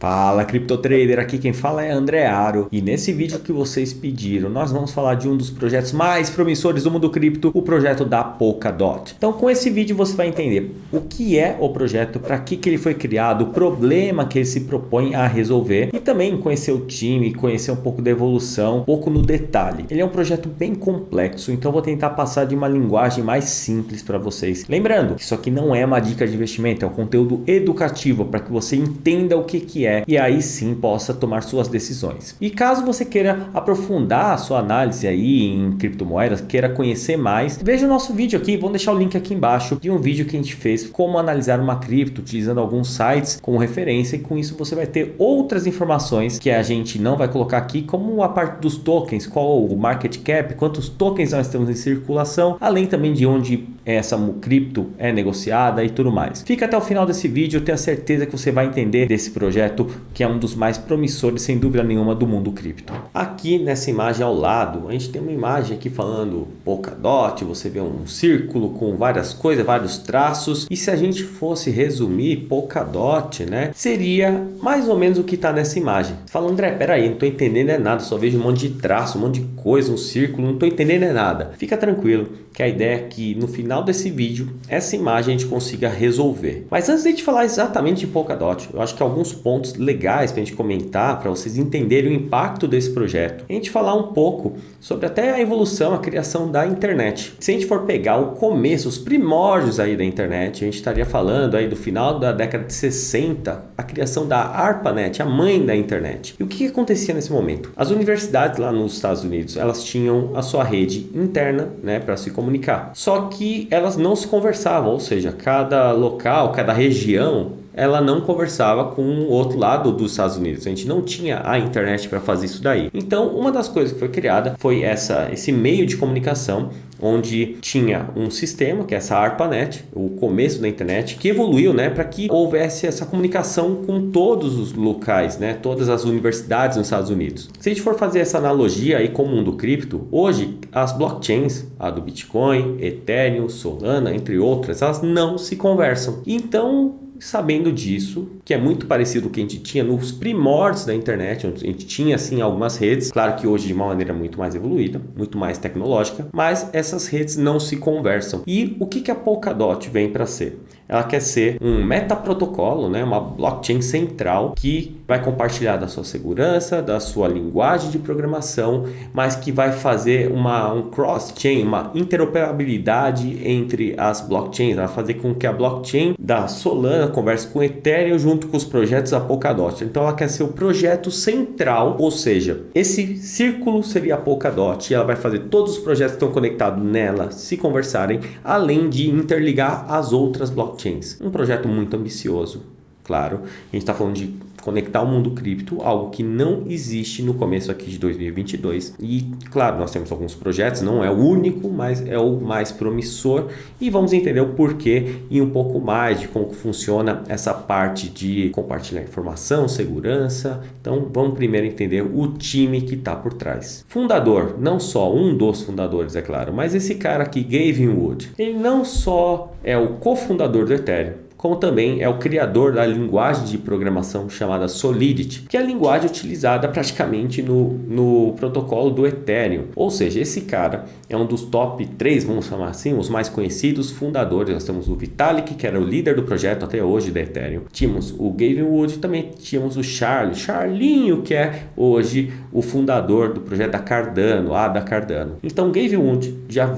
Fala CryptoTrader, aqui quem fala é André Aro e nesse vídeo que vocês pediram nós vamos falar de um dos projetos mais promissores do mundo cripto, o projeto da Polkadot. Então com esse vídeo você vai entender o que é o projeto, para que ele foi criado, o problema que ele se propõe a resolver e também conhecer o time, conhecer um pouco da evolução, um pouco no detalhe. Ele é um projeto bem complexo, então eu vou tentar passar de uma linguagem mais simples para vocês. Lembrando que isso aqui não é uma dica de investimento, é um conteúdo educativo para que você entenda o que é e aí sim possa tomar suas decisões. E caso você queira aprofundar a sua análise aí em criptomoedas, queira conhecer mais, veja o nosso vídeo aqui, vou deixar o link aqui embaixo de um vídeo que a gente fez como analisar uma cripto utilizando alguns sites como referência, e com isso você vai ter outras informações que a gente não vai colocar aqui, como a parte dos tokens, qual o market cap, quantos tokens nós temos em circulação, além também de onde essa cripto é negociada e tudo mais. Fica até o final desse vídeo, eu tenho certeza que você vai entender desse projeto que é um dos mais promissores, sem dúvida nenhuma, do mundo cripto. Aqui nessa imagem ao lado, a gente tem uma imagem aqui falando Polkadot, você vê um círculo com várias coisas, vários traços, e se a gente fosse resumir Polkadot, né, seria mais ou menos o que está nessa imagem. Você fala, André, peraí, não estou entendendo nada, só vejo um monte de traço, um monte de coisa, um círculo, não estou entendendo nada. Fica tranquilo, que a ideia é que no final desse vídeo, essa imagem a gente consiga resolver. Mas antes de a gente falar exatamente de Polkadot, eu acho que alguns pontos legais para a gente comentar, para vocês entenderem o impacto desse projeto, a gente falar um pouco sobre até a evolução, a criação da internet. Se a gente for pegar o começo, os primórdios aí da internet, a gente estaria falando aí do final da década de 60, a criação da ARPANET, a mãe da internet. E o que acontecia nesse momento? As universidades lá nos Estados Unidos, elas tinham a sua rede interna, né, para se comunicar. Só que elas não se conversavam, ou seja, cada local, cada região, ela não conversava com o outro lado dos Estados Unidos. A gente não tinha a internet para fazer isso daí. Então, uma das coisas que foi criada foi esse meio de comunicação, onde tinha um sistema, que é essa ARPANET, o começo da internet, que evoluiu, né, para que houvesse essa comunicação com todos os locais, né, todas as universidades nos Estados Unidos. Se a gente for fazer essa analogia aí com o mundo cripto, hoje as blockchains, a do Bitcoin, Ethereum, Solana, entre outras, elas não se conversam. Então, sabendo disso, que é muito parecido com o que a gente tinha nos primórdios da internet, onde a gente tinha assim algumas redes, claro que hoje de uma maneira muito mais evoluída, muito mais tecnológica, mas essas redes não se conversam. E o que a Polkadot vem para ser? Ela quer ser um metaprotocolo, né, uma blockchain central que vai compartilhar da sua segurança, da sua linguagem de programação, mas que vai fazer um cross-chain, uma interoperabilidade entre as blockchains. Ela vai fazer com que a blockchain da Solana converse com o Ethereum junto com os projetos da Polkadot. Então ela quer ser o projeto central, ou seja, esse círculo seria a Polkadot, e ela vai fazer todos os projetos que estão conectados nela se conversarem, além de interligar as outras blockchains. Um projeto muito ambicioso, claro. A gente está falando de conectar o mundo cripto, algo que não existe no começo aqui de 2022. E, claro, nós temos alguns projetos, não é o único, mas é o mais promissor. E vamos entender o porquê e um pouco mais de como funciona essa parte de compartilhar informação, segurança. Então, vamos primeiro entender o time que está por trás. Fundador, não só um dos fundadores, é claro, mas esse cara aqui, Gavin Wood, ele não só é o cofundador do Ethereum, como também é o criador da linguagem de programação chamada Solidity, que é a linguagem utilizada praticamente no protocolo do Ethereum. Ou seja, esse cara é um dos top 3, vamos chamar assim, os mais conhecidos fundadores. Nós temos o Vitalik, que era o líder do projeto até hoje da Ethereum. Tínhamos o Gavin Wood e também tínhamos o Charlinho, que é hoje o fundador do projeto da Cardano, da Cardano. Então, Gavin Wood já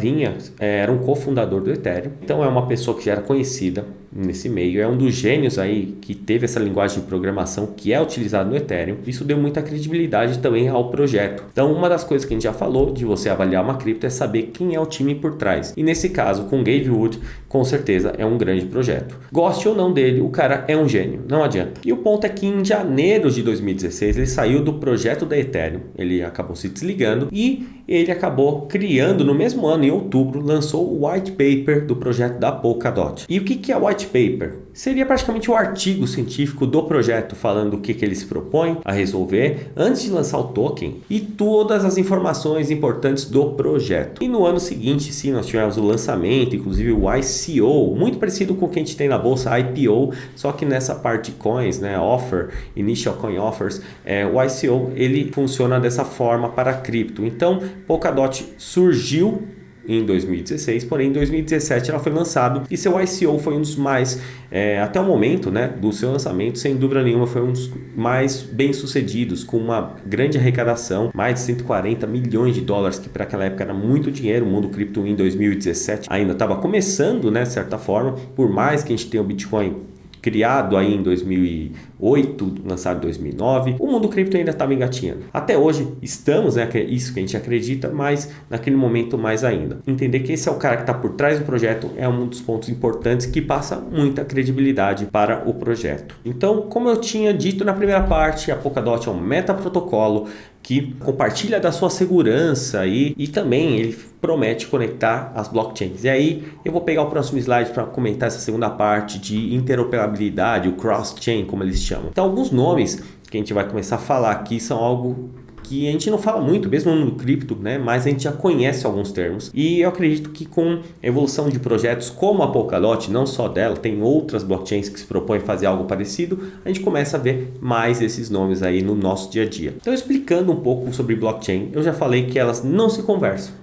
era um cofundador do Ethereum, então é uma pessoa que já era conhecida nesse meio, é um dos gênios aí que teve essa linguagem de programação que é utilizada no Ethereum. Isso deu muita credibilidade também ao projeto. Então, uma das coisas que a gente já falou de você avaliar uma cripto é saber quem é o time por trás. E nesse caso, com Gavin Wood, com certeza é um grande projeto. Goste ou não dele, o cara é um gênio, não adianta. E o ponto é que em janeiro de 2016 ele saiu do projeto da Ethereum, ele acabou se desligando e ele acabou criando no mesmo ano, em outubro, lançou o white paper do projeto da Polkadot. E o que é o white paper? Seria praticamente o artigo científico do projeto, falando o que ele se propõe a resolver antes de lançar o token e todas as informações importantes do projeto. E no ano seguinte, sim, nós tivemos o lançamento, inclusive o ICO, muito parecido com o que a gente tem na bolsa IPO, só que nessa parte de coins, né, offer, initial coin offers, o ICO ele funciona dessa forma para cripto. Então, Polkadot surgiu em 2016, porém em 2017 ela foi lançada e seu ICO foi um dos mais, até o momento, né, do seu lançamento, sem dúvida nenhuma, foi um dos mais bem sucedidos, com uma grande arrecadação, mais de 140 milhões de dólares, que para aquela época era muito dinheiro. O mundo cripto em 2017 ainda estava começando, né, de certa forma, por mais que a gente tenha o Bitcoin criado aí em 2008, lançado em 2009, o mundo cripto ainda estava engatinhando. Até hoje estamos, né, isso que a gente acredita, mas naquele momento mais ainda. Entender que esse é o cara que está por trás do projeto é um dos pontos importantes que passa muita credibilidade para o projeto. Então, como eu tinha dito na primeira parte, a Polkadot é um metaprotocolo que compartilha da sua segurança e também ele promete conectar as blockchains. E aí eu vou pegar o próximo slide para comentar essa segunda parte de interoperabilidade, o cross-chain, como eles chamam. Então, alguns nomes que a gente vai começar a falar aqui são algo que a gente não fala muito, mesmo no cripto, né? Mas a gente já conhece alguns termos. E eu acredito que com a evolução de projetos como a Polkadot, não só dela, tem outras blockchains que se propõem a fazer algo parecido, a gente começa a ver mais esses nomes aí no nosso dia a dia. Então, explicando um pouco sobre blockchain, eu já falei que elas não se conversam.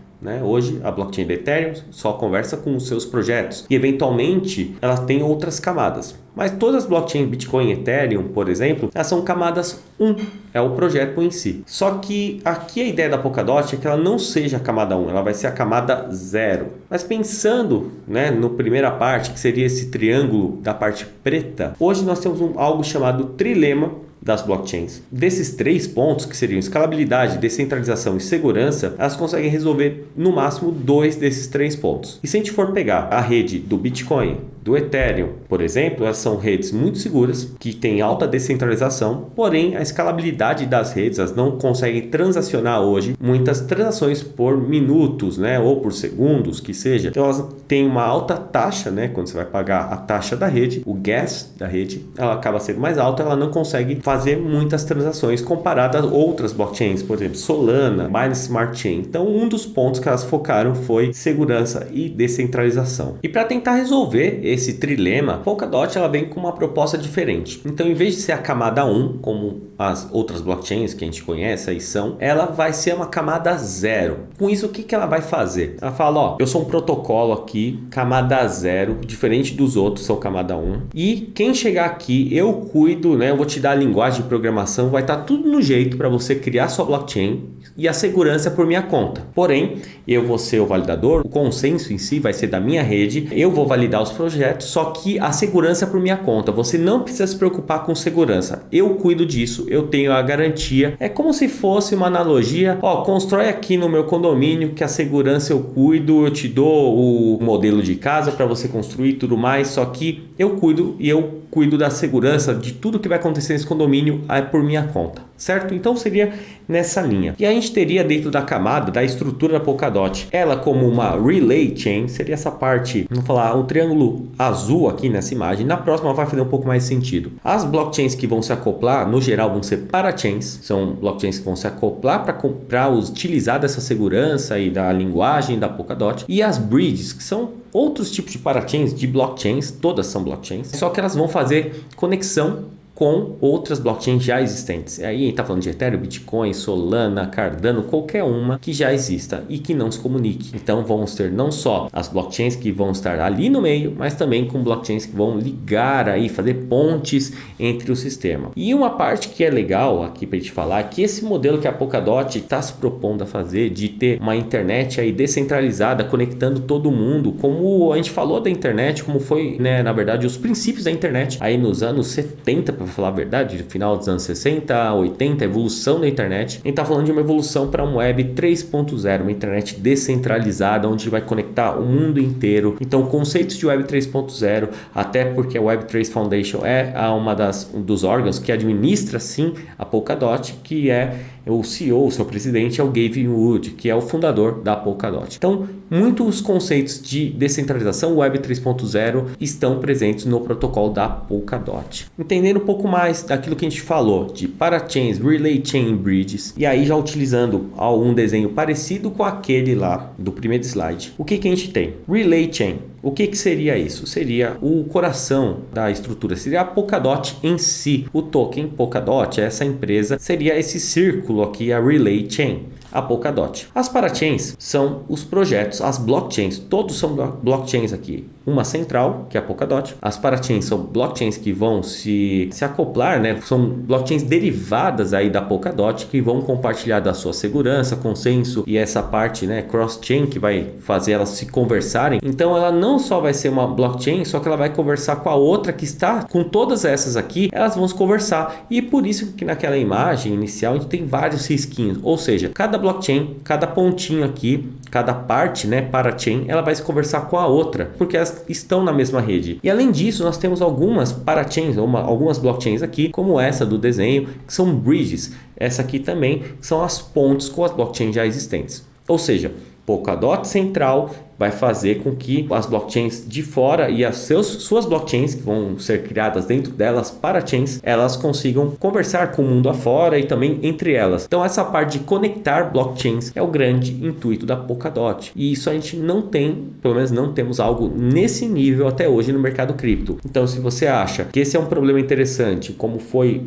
Hoje a blockchain da Ethereum só conversa com os seus projetos e eventualmente ela tem outras camadas, mas todas as blockchains Bitcoin e Ethereum, por exemplo, elas são camadas 1, é o projeto em si. Só que aqui a ideia da Polkadot é que ela não seja a camada 1, ela vai ser a camada 0. Mas pensando, no primeira parte, que seria esse triângulo da parte preta, hoje nós temos algo chamado trilema das blockchains. Desses 3 pontos, que seriam escalabilidade, descentralização e segurança, elas conseguem resolver no máximo 2 desses 3 pontos. E se a gente for pegar a rede do Bitcoin, do Ethereum, por exemplo, elas são redes muito seguras, que têm alta descentralização, porém a escalabilidade das redes, elas não conseguem transacionar hoje muitas transações por minutos, ou por segundos, que seja. Então elas têm uma alta taxa, quando você vai pagar a taxa da rede, o gas da rede, ela acaba sendo mais alta, ela não consegue fazer muitas transações comparadas a outras blockchains, por exemplo, Solana, Binance Smart Chain. Então, um dos pontos que elas focaram foi segurança e descentralização. E para tentar resolver esse trilema, Polkadot ela vem com uma proposta diferente. Então, em vez de ser a camada 1, como as outras blockchains que a gente conhece aí são, ela vai ser uma camada 0. Com isso, o que ela vai fazer? Ela fala, eu sou um protocolo aqui, camada 0, diferente dos outros, são camada 1. E quem chegar aqui, eu cuido, eu vou te dar a linguagem de programação, vai estar tudo no jeito para você criar sua blockchain e a segurança é por minha conta. Porém, eu vou ser o validador, o consenso em si vai ser da minha rede, eu vou validar os projetos, só que a segurança é por minha conta. Você não precisa se preocupar com segurança. Eu cuido disso, eu tenho a garantia. É como se fosse uma analogia, constrói aqui no meu condomínio que a segurança eu cuido, eu te dou o modelo de casa para você construir e tudo mais, só que eu cuido e eu cuido da segurança de tudo que vai acontecer nesse condomínio por minha conta, certo? Então seria nessa linha. E a gente teria dentro da camada, da estrutura da Polkadot, ela como uma relay chain, seria essa parte, vamos falar, um triângulo azul aqui nessa imagem. Na próxima vai fazer um pouco mais sentido. As blockchains que vão se acoplar, no geral, vão ser parachains, são blockchains que vão se acoplar para utilizar dessa segurança e da linguagem da Polkadot. E as bridges, que são outros tipos de parachains, de blockchains, todas são blockchains, só que elas vão fazer conexão com outras blockchains já existentes. Aí a gente está falando de Ethereum, Bitcoin, Solana, Cardano, qualquer uma que já exista e que não se comunique. Então vamos ter não só as blockchains que vão estar ali no meio, mas também com blockchains que vão ligar aí, fazer pontes entre o sistema. E uma parte que é legal aqui para a gente falar é que esse modelo que a Polkadot está se propondo a fazer de ter uma internet aí descentralizada, conectando todo mundo, como a gente falou da internet, como foi, na verdade, os princípios da internet aí nos anos 70, vou falar a verdade, no final dos anos 60, 80, a evolução da internet. A gente está falando de uma evolução para uma web 3.0, uma internet descentralizada, onde vai conectar o mundo inteiro. Então, conceitos de web 3.0, até porque a Web3 Foundation é um dos órgãos que administra sim a Polkadot, que é o CEO, o seu presidente é o Gavin Wood, que é o fundador da Polkadot. Então, muitos conceitos de descentralização Web 3.0 estão presentes no protocolo da Polkadot. Entendendo um pouco mais daquilo que a gente falou de parachains, relay chain bridges, e aí já utilizando algum desenho parecido com aquele lá do primeiro slide, o que a gente tem? Relay chain. O que seria isso? Seria o coração da estrutura, seria a Polkadot em si. O token Polkadot, essa empresa, seria esse círculo aqui, a Relay Chain, a Polkadot. As parachains são os projetos, as blockchains, todos são blockchains aqui. Uma central, que é a Polkadot. As parachains são blockchains que vão se acoplar, né? São blockchains derivadas aí da Polkadot, que vão compartilhar da sua segurança, consenso e essa parte, né, cross-chain, que vai fazer elas se conversarem. Então ela não só vai ser uma blockchain, só que ela vai conversar com a outra que está com todas essas aqui, elas vão se conversar. E por isso que naquela imagem inicial a gente tem vários risquinhos, ou seja, cada blockchain, cada pontinho aqui, cada parte, né, parachain, ela vai se conversar com a outra, porque elas estão na mesma rede. E além disso, nós temos algumas parachains, algumas blockchains aqui, como essa do desenho, que são bridges. Essa aqui também são as pontes com as blockchains já existentes. Ou seja, Polkadot central vai fazer com que as blockchains de fora e as suas blockchains que vão ser criadas dentro delas, parachains, elas consigam conversar com o mundo afora e também entre elas. Então essa parte de conectar blockchains é o grande intuito da Polkadot. E isso a gente não tem, pelo menos não temos algo nesse nível até hoje no mercado cripto. Então se você acha que esse é um problema interessante, como foi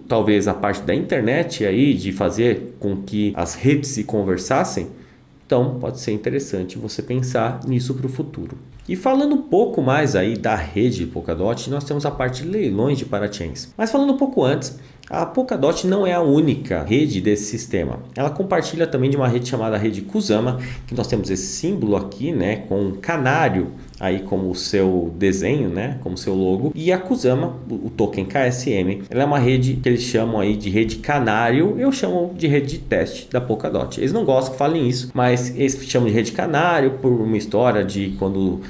talvez a parte da internet aí, de fazer com que as redes se conversassem, então pode ser interessante você pensar nisso para o futuro. E falando um pouco mais aí da rede Polkadot, nós temos a parte de leilões de parachains. Mas falando um pouco antes, a Polkadot não é a única rede desse sistema. Ela compartilha também de uma rede chamada rede Kusama, que nós temos esse símbolo aqui, né, com um canário aí como o seu desenho, né, como seu logo. E a Kusama, o token KSM, ela é uma rede que eles chamam aí de rede canário, eu chamo de rede de teste da Polkadot. Eles não gostam que falem isso, mas eles chamam de rede canário por uma história de quando,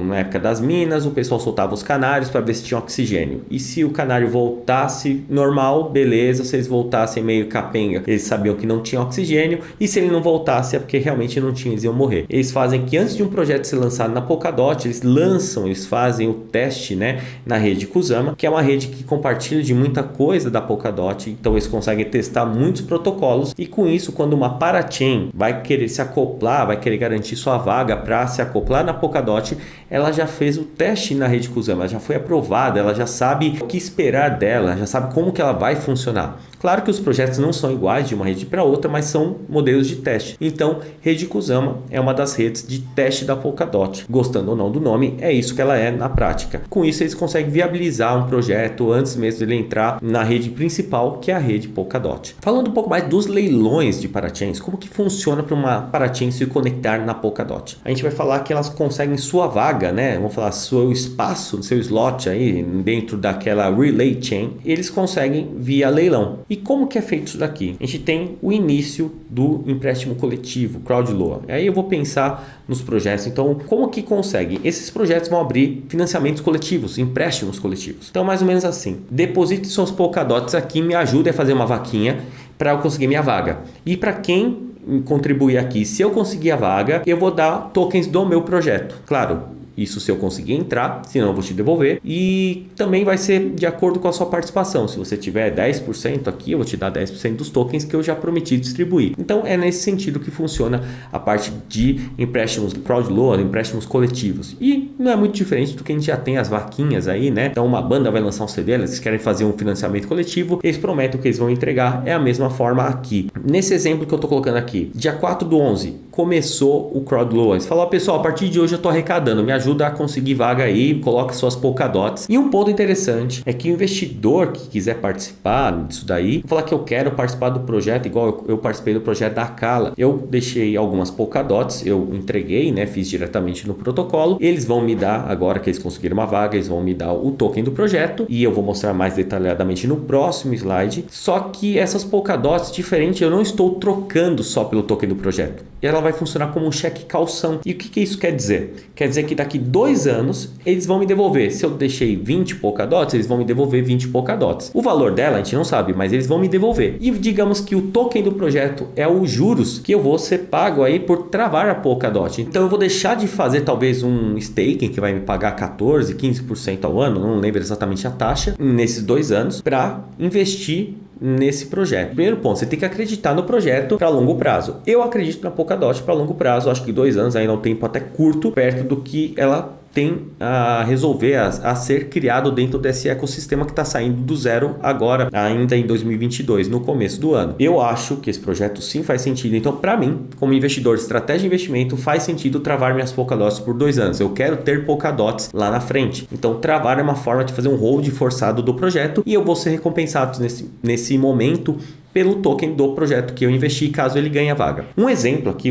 na época das minas, o pessoal soltava os canários para ver se tinha oxigênio. E se o canário voltasse normal, beleza. Se eles voltassem meio capenga, eles sabiam que não tinha oxigênio. E se ele não voltasse é porque realmente não tinha, eles iam morrer. Eles fazem que antes de um projeto ser lançado na Polkadot, eles fazem o teste, né, na rede Kusama, que é uma rede que compartilha de muita coisa da Polkadot. Então eles conseguem testar muitos protocolos e com isso, quando uma parachain vai querer se acoplar, vai querer garantir sua vaga para se acoplar na Polkadot, ela já fez o teste na rede Kusama, ela já foi aprovada, ela já sabe o que esperar dela, já sabe como que ela vai funcionar. Claro que os projetos não são iguais de uma rede para outra, mas são modelos de teste. Então, rede Kusama é uma das redes de teste da Polkadot. Gostando ou não do nome, é isso que ela é na prática. Com isso, eles conseguem viabilizar um projeto antes mesmo de ele entrar na rede principal, que é a rede Polkadot. Falando um pouco mais dos leilões de parachains, como que funciona para uma parachain se conectar na Polkadot? A gente vai falar que elas conseguem sua vaga, né? Vamos falar seu espaço, seu slot aí dentro daquela relay chain, eles conseguem via leilão. E como que é feito isso daqui? A gente tem o início do empréstimo coletivo, crowd loan. Aí eu vou pensar nos projetos. Então, como que consegue? Esses projetos vão abrir financiamentos coletivos, empréstimos coletivos. Então, mais ou menos assim. Deposite suas Polkadots aqui, me ajude a fazer uma vaquinha para eu conseguir minha vaga. E para quem contribuir aqui, se eu conseguir a vaga, eu vou dar tokens do meu projeto. Claro, isso se eu conseguir entrar, senão eu vou te devolver. E também vai ser de acordo com a sua participação. Se você tiver 10% aqui, eu vou te dar 10% dos tokens que eu já prometi distribuir. Então é nesse sentido que funciona a parte de empréstimos crowd loan, empréstimos coletivos. E não é muito diferente do que a gente já tem as vaquinhas aí, né? Então uma banda vai lançar um CD, eles querem fazer um financiamento coletivo, eles prometem que eles vão entregar. É a mesma forma aqui. Nesse exemplo que eu estou colocando aqui, dia 4/11, começou o crowd loan. Eles falaram, pessoal, a partir de hoje eu estou arrecadando, me ajuda a conseguir vaga aí, coloque suas Polkadots. E um ponto interessante é que o investidor que quiser participar disso daí, vou falar que eu quero participar do projeto, igual eu participei do projeto da Kala. Eu deixei algumas Polkadots, eu entreguei, né, fiz diretamente no protocolo. Eles vão me dar, agora que eles conseguiram uma vaga, eles vão me dar o token do projeto e eu vou mostrar mais detalhadamente no próximo slide. Só que essas Polkadots, diferente, eu não estou trocando só pelo token do projeto. E ela vai funcionar como um cheque calção. E o que isso quer dizer? Quer dizer que daqui 2 anos eles vão me devolver. Se eu deixei 20 Polkadots, eles vão me devolver 20 Polkadots. O valor dela a gente não sabe, mas eles vão me devolver. E digamos que o token do projeto é os juros que eu vou ser pago aí por travar a Polkadot. Então eu vou deixar de fazer talvez um staking que vai me pagar 14, 15% ao ano, não lembro exatamente a taxa, nesses 2 anos, para investir nesse projeto. Primeiro ponto, você tem que acreditar no projeto para longo prazo. Eu acredito na Polkadot para longo prazo, acho que 2 anos ainda é um tempo até curto, perto do que ela tem a resolver, a ser criado dentro desse ecossistema que está saindo do zero agora, ainda em 2022, no começo do ano. Eu acho que esse projeto sim faz sentido. Então, para mim, como investidor, estratégia de investimento, faz sentido travar minhas Polkadots por 2 anos. Eu quero ter Polkadots lá na frente. Então, travar é uma forma de fazer um hold forçado do projeto e eu vou ser recompensado nesse momento pelo token do projeto que eu investi, caso ele ganhe a vaga. Um exemplo aqui,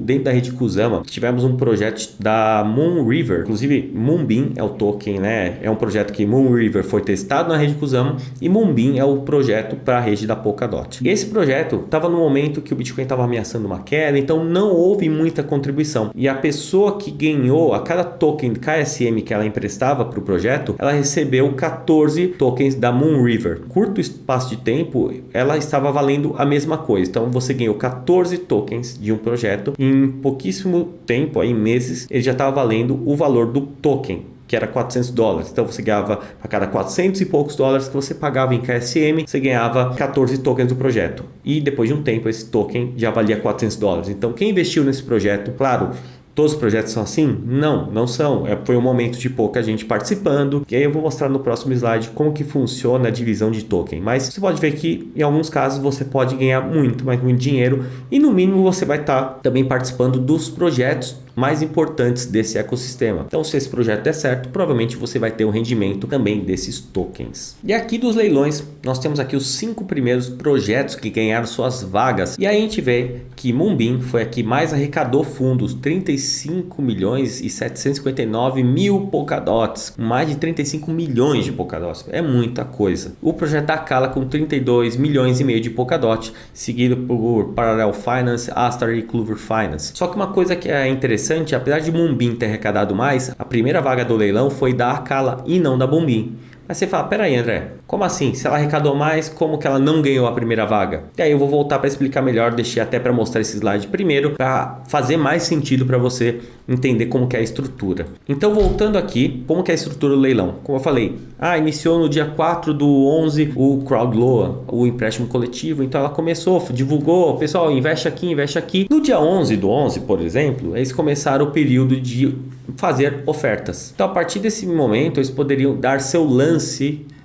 dentro da rede Kusama, tivemos um projeto da Moonriver, inclusive Moonbeam é o token, né? É um projeto que Moonriver foi testado na rede Kusama e Moonbeam é o projeto para a rede da Polkadot. Esse projeto estava no momento que o Bitcoin estava ameaçando uma queda, então não houve muita contribuição. E a pessoa que ganhou, a cada token KSM que ela emprestava para o projeto, ela recebeu 14 tokens da Moonriver. Curto espaço de tempo, ela estava valendo a mesma coisa. Então você ganhou 14 tokens de um projeto e em pouquíssimo tempo, aí meses, ele já estava valendo o valor do token, que era $400. Então você ganhava a cada 400 e poucos dólares que você pagava em KSM, você ganhava 14 tokens do projeto. E depois de um tempo esse token já valia $400. Então quem investiu nesse projeto, claro, todos os projetos são assim? Não são. Foi um momento de pouca gente participando. E aí eu vou mostrar no próximo slide como que funciona a divisão de token. Mas você pode ver que em alguns casos você pode ganhar muito, mas muito dinheiro. E no mínimo você vai estar também participando dos projetos mais importantes desse ecossistema. Então, se esse projeto der certo, provavelmente você vai ter um rendimento também desses tokens. E aqui dos leilões, nós temos aqui os 5 primeiros projetos que ganharam suas vagas. E aí a gente vê que Moonbeam foi a que mais arrecadou fundos, 35 milhões e 759 mil Polkadots, mais de 35 milhões de Polkadots, é muita coisa. O projeto da Acala com 32 milhões e meio de Polkadot, seguido por Parallel Finance, Astar e Clover Finance. Só que uma coisa que é interessante, apesar de Moonbeam ter arrecadado mais, a primeira vaga do leilão foi da Acala e não da Moonbeam. Aí você fala, peraí André, como assim? Se ela arrecadou mais, como que ela não ganhou a primeira vaga? E aí eu vou voltar para explicar melhor, deixei até para mostrar esse slide primeiro, para fazer mais sentido para você entender como que é a estrutura. Então voltando aqui, como que é a estrutura do leilão? Como eu falei, iniciou no dia 4/11 o Crowd Loan, o empréstimo coletivo, então ela começou, divulgou, pessoal, investe aqui, investe aqui. No dia 11/11, por exemplo, eles começaram o período de fazer ofertas. Então a partir desse momento, eles poderiam dar seu lance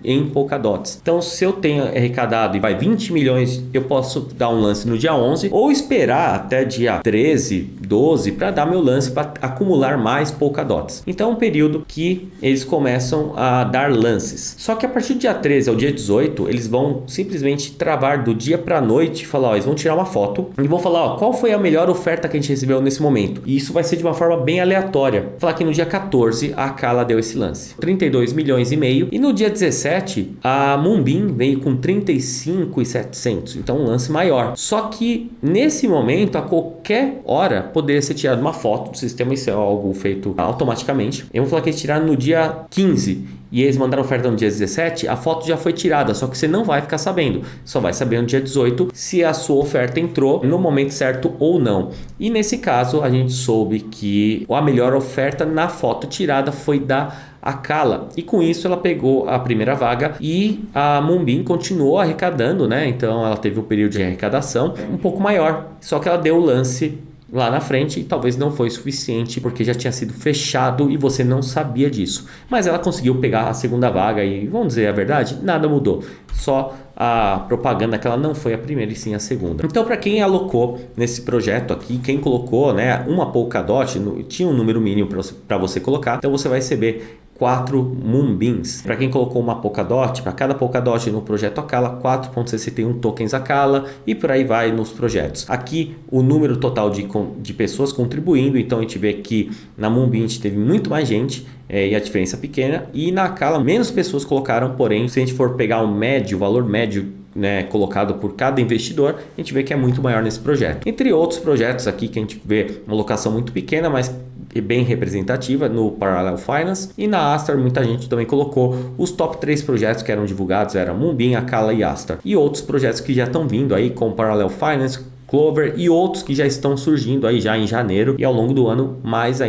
em Polkadots. Então, se eu tenho arrecadado e vai 20 milhões, eu posso dar um lance no dia 11 ou esperar até dia 13, 12 para dar meu lance para acumular mais Polkadots. Então, é um período que eles começam a dar lances. Só que a partir do dia 13 ao dia 18, eles vão simplesmente travar do dia para a noite e falar, eles vão tirar uma foto e vão falar, qual foi a melhor oferta que a gente recebeu nesse momento. E isso vai ser de uma forma bem aleatória. Falar que no dia 14 a Acala deu esse lance, 32 milhões e meio, e no dia 17 a Moonbeam veio com 35.700, então um lance maior. Só que nesse momento, a qualquer hora, poderia ser tirada uma foto do sistema, isso é algo feito automaticamente. Eu vou falar que eles tiraram no dia 15 e eles mandaram oferta no dia 17, a foto já foi tirada, só que você não vai ficar sabendo, só vai saber no dia 18 se a sua oferta entrou no momento certo ou não. E nesse caso, a gente soube que a melhor oferta na foto tirada foi da Acala, e com isso ela pegou a primeira vaga e a Moonbeam continuou arrecadando, né? Então ela teve um período de arrecadação um pouco maior, só que ela deu o lance lá na frente e talvez não foi suficiente porque já tinha sido fechado e você não sabia disso, mas ela conseguiu pegar a segunda vaga e, vamos dizer a verdade, nada mudou, só a propaganda que ela não foi a primeira e sim a segunda. Então, para quem alocou nesse projeto aqui, quem colocou, né, uma Polkadot, tinha um número mínimo para você colocar, então você vai receber 4 Moonbeams. Para quem colocou uma Polkadot, para cada Polkadot no projeto Acala, 4.61 tokens Acala e por aí vai nos projetos. Aqui o número total de pessoas contribuindo, então a gente vê que na Moonbeam teve muito mais gente e a diferença é pequena, e na Acala menos pessoas colocaram, porém se a gente for pegar o valor médio, né, colocado por cada investidor, a gente vê que é muito maior nesse projeto. Entre outros projetos aqui que a gente vê uma alocação muito pequena, mas bem representativa no Parallel Finance, e na Astar muita gente também colocou os top 3 projetos que eram divulgados, era Moonbeam, Acala e Astar, e outros projetos que já estão vindo aí com Parallel Finance, Clover e outros que já estão surgindo aí já em janeiro, e ao longo do ano mais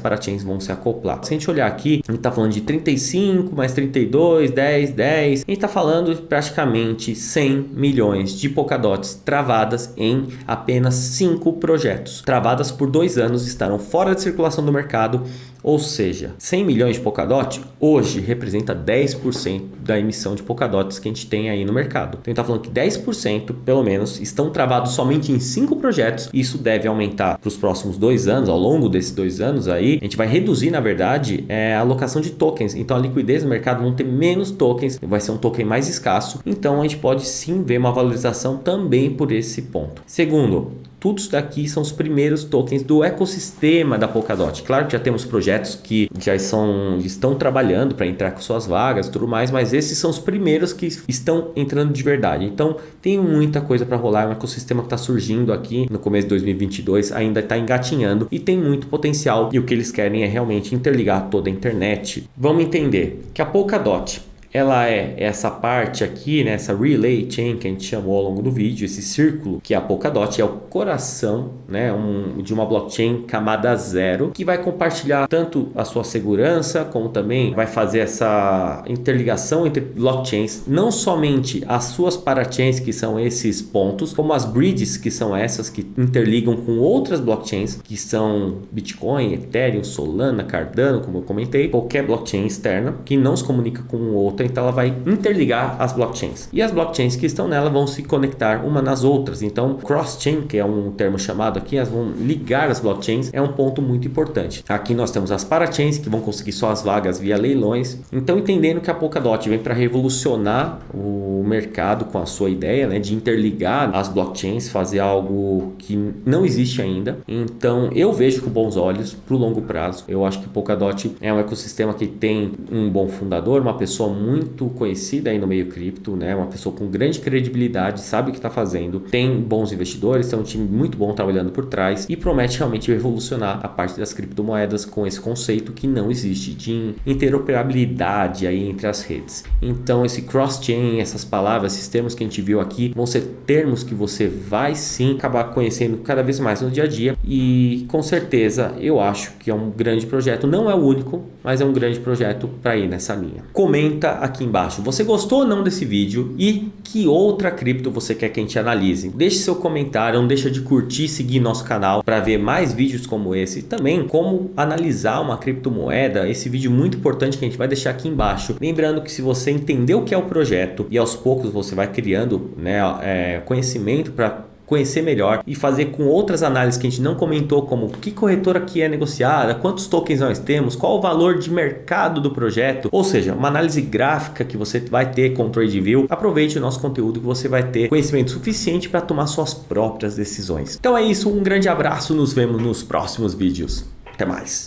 parachains vão se acoplar. Se a gente olhar aqui, a gente está falando de 35 mais 32, 10, a gente está falando de praticamente 100 milhões de Polkadots travadas em apenas 5 projetos. Travadas por 2 anos, estarão fora de circulação do mercado. Ou seja, 100 milhões de Polkadot hoje representa 10% da emissão de Polkadots que a gente tem aí no mercado. Então a gente está falando que 10% pelo menos estão travados somente em 5 projetos. Isso deve aumentar para os próximos 2 anos. Ao longo desses 2 anos aí, a gente vai reduzir na verdade a alocação de tokens. Então a liquidez no mercado vão ter menos tokens, vai ser um token mais escasso. Então a gente pode sim ver uma valorização também por esse ponto. Segundo, tudo isso daqui são os primeiros tokens do ecossistema da Polkadot. Claro que já temos projetos que já estão trabalhando para entrar com suas vagas e tudo mais, mas esses são os primeiros que estão entrando de verdade. Então tem muita coisa para rolar, é um ecossistema que está surgindo aqui no começo de 2022, ainda está engatinhando e tem muito potencial, e o que eles querem é realmente interligar toda a internet. Vamos entender que a Polkadot, ela é essa parte aqui, né, essa relay chain que a gente chamou ao longo do vídeo, esse círculo que a Polkadot é o coração, né, de uma blockchain camada 0, que vai compartilhar tanto a sua segurança, como também vai fazer essa interligação entre blockchains, não somente as suas parachains, que são esses pontos, como as bridges, que são essas que interligam com outras blockchains, que são Bitcoin, Ethereum, Solana, Cardano, como eu comentei, qualquer blockchain externa que não se comunica com outra. Então ela vai interligar as blockchains, e as blockchains que estão nela vão se conectar uma nas outras. Então cross-chain, que é um termo chamado aqui, elas vão ligar as blockchains, é um ponto muito importante. Aqui nós temos as parachains que vão conseguir suas vagas via leilões. Então entendendo que a Polkadot vem para revolucionar o mercado com a sua ideia, né, de interligar as blockchains, fazer algo que não existe ainda. Então eu vejo com bons olhos para o longo prazo. Eu acho que Polkadot é um ecossistema que tem um bom fundador, uma pessoa muito conhecida aí no meio cripto, né? Uma pessoa com grande credibilidade, sabe o que está fazendo, tem bons investidores, tem um time muito bom trabalhando por trás e promete realmente revolucionar a parte das criptomoedas com esse conceito que não existe de interoperabilidade aí entre as redes. Então esse cross-chain, essas palavras, esses termos que a gente viu aqui vão ser termos que você vai sim acabar conhecendo cada vez mais no dia a dia, e com certeza eu acho que é um grande projeto, não é o único, mas é um grande projeto para ir nessa linha. Comenta aqui embaixo, você gostou ou não desse vídeo e que outra cripto você quer que a gente analise? Deixe seu comentário, não deixa de curtir e seguir nosso canal para ver mais vídeos como esse, e também como analisar uma criptomoeda, esse vídeo muito importante que a gente vai deixar aqui embaixo. Lembrando que se você entender o que é o projeto e aos poucos você vai criando, né, conhecimento para conhecer melhor e fazer com outras análises que a gente não comentou, como que corretora que é negociada, quantos tokens nós temos, qual o valor de mercado do projeto, ou seja, uma análise gráfica que você vai ter com o TradingView. Aproveite o nosso conteúdo que você vai ter conhecimento suficiente para tomar suas próprias decisões. Então é isso, um grande abraço, nos vemos nos próximos vídeos. Até mais!